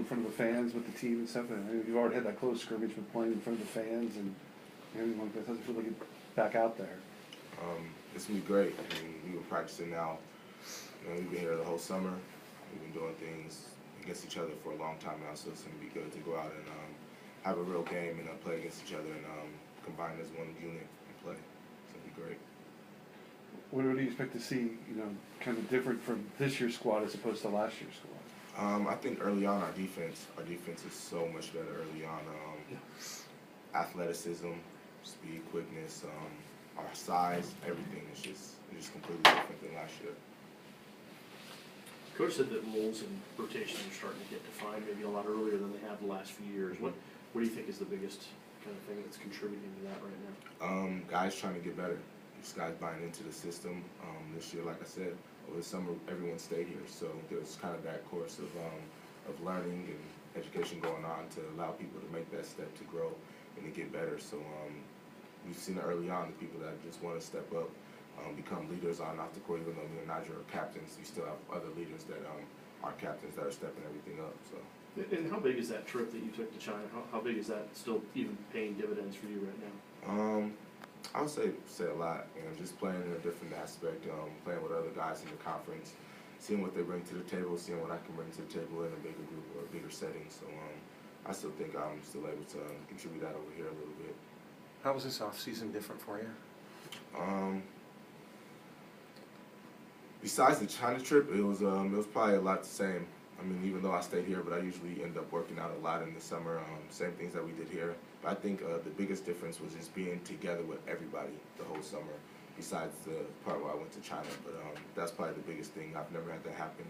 in front of the fans with the team and stuff? And you've already had that close scrimmage with playing in front of the fans and everything like that. How's it feel to get back out there? It's gonna be great. I mean, we've been practicing now. You know, we've been here the whole summer. We've been doing things against each other for a long time now, so it's gonna be good to go out and have a real game and play against each other and combine as one unit and play. It's gonna be great. What do you expect to see, kind of different from this year's squad as opposed to last year's squad? I think early on our defense is so much better early on. Athleticism, speed, quickness, our size, everything is just completely different than last year. Coach said that roles and rotations are starting to get defined maybe a lot earlier than they have the last few years. What do you think is the biggest kind of thing that's contributing to that right now? Guys trying to get better. These guys buying into the system. This year, like I said, over the summer, everyone stayed here, so there's kind of that course of learning and education going on to allow people to make that step to grow and to get better. So we've seen it early on, the people that just want to step up, become leaders on off the court. Even though me and Nigel are captains, we still have other leaders that are captains that are stepping everything up. So. And how big is that trip that you took to China? How big is that still even paying dividends for you right now? I would say a lot, just playing in a different aspect, playing with other guys in the conference, seeing what they bring to the table, seeing what I can bring to the table in a bigger group or a bigger setting. So I still think I'm still able to contribute that over here a little bit. How was this off season different for you? Besides the China trip, it was probably a lot the same. I mean, even though I stayed here, but I usually end up working out a lot in the summer, same things that we did here. But I think the biggest difference was just being together with everybody the whole summer, besides the part where I went to China. But that's probably the biggest thing. I've never had that happen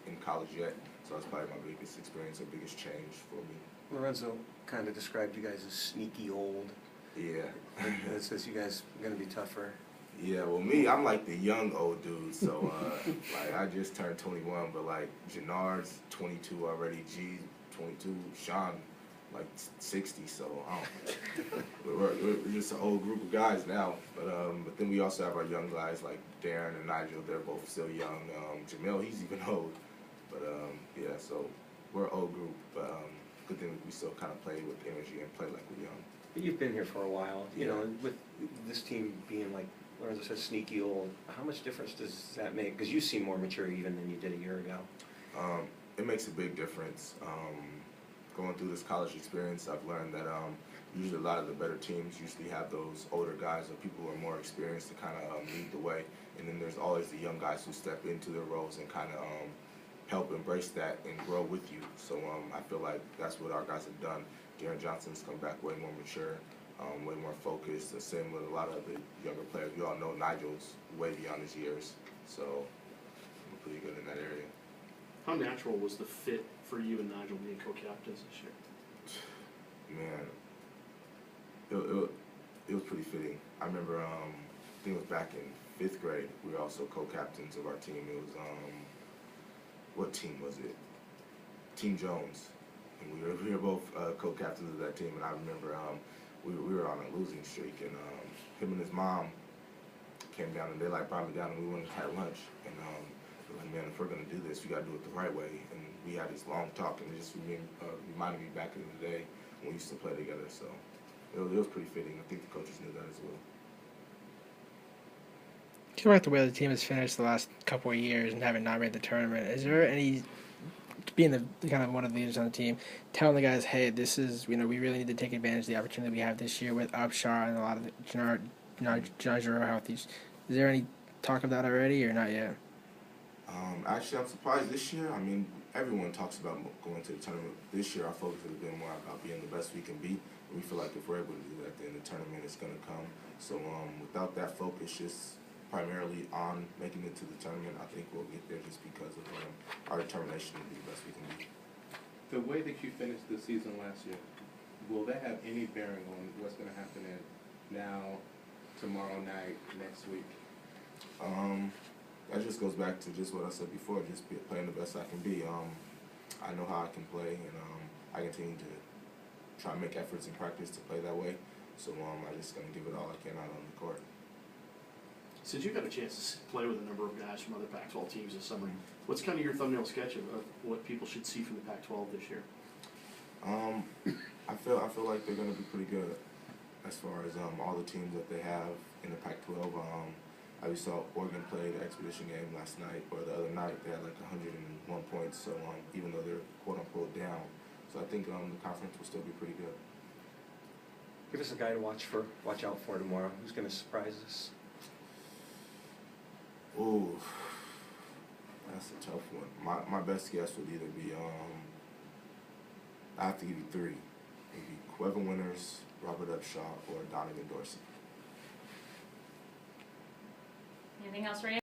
in college yet, so that's probably my biggest experience or biggest change for me. Lorenzo kind of described you guys as sneaky old. Yeah. It says you guys are going to be tougher. Yeah, well, me, I'm like the young old dude, so, like, I just turned 21, but, like, Jannard's 22 already, G's 22, Sean, like, 60, so, we're just an old group of guys now, but then we also have our young guys, like Darren and Nigel, they're both still young, Jamil, he's even old, but, yeah, so, we're an old group, but, good thing we still kind of play with energy and play like we're young. But you've been here for a while, you know, with this team being like, Lorenzo says, sneaky old. How much difference does that make? Because you seem more mature even than you did a year ago. It makes a big difference. Going through this college experience, I've learned that usually a lot of the better teams usually have those older guys or people who are more experienced to kind of lead the way. And then there's always the young guys who step into their roles and kind of help embrace that and grow with you. So I feel like that's what our guys have done. Darren Johnson's come back way more mature. Way more focused, the same with a lot of the younger players. We all know Nigel's way beyond his years, so we're pretty good in that area. How natural was the fit for you and Nigel being co-captains this year? Man, it was pretty fitting. I remember, I think it was back in 5th grade, we were also co-captains of our team. It was, what team was it? Team Jones. And we were both co-captains of that team, and I remember we were on a losing streak, and him and his mom came down, and they like brought me down, and we went and had lunch, and we're like, man, if we're gonna do this, we gotta do it the right way. And we had this long talk, and it just reminded me back in the day when we used to play together. So it was pretty fitting. I think the coaches knew that as well. Just about the way the team has finished the last couple of years and having not made the tournament, is there any, being the kind of one of the leaders on the team, telling the guys, hey, this is, we really need to take advantage of the opportunity we have this year with Upshaw and a lot of the Jannard healthy. Is there any talk of that already or not yet? Actually, I'm surprised this year. I mean, everyone talks about going to the tournament. This year, our focus has been more about being the best we can be. And we feel like if we're able to do that, then the tournament is going to come. So without that focus, just primarily on making it to the tournament, I think we'll get there just because of our determination to be the best we can be. The way that you finished the season last year, will that have any bearing on what's going to happen now, tomorrow night, next week? That just goes back to just what I said before, just playing the best I can be. I know how I can play, and I continue to try and make efforts in practice to play that way. So I'm just going to give it all I can out on the court. Since you got a chance to play with a number of guys from other Pac-12 teams this summer, what's kind of your thumbnail sketch of what people should see from the Pac-12 this year? I feel like they're gonna be pretty good as far as all the teams that they have in the Pac-12. I saw Oregon play the Expedition game last night or the other night. They had like 101 points. So even though they're quote unquote down, so I think the conference will still be pretty good. Give us a guy to watch out for tomorrow. Who's going to surprise us? Ooh, that's a tough one. My best guess would either be I have to give you three. It'd be Quevin Winters, Robert Upshaw, or Donovan Dorsey. Anything else, Ray?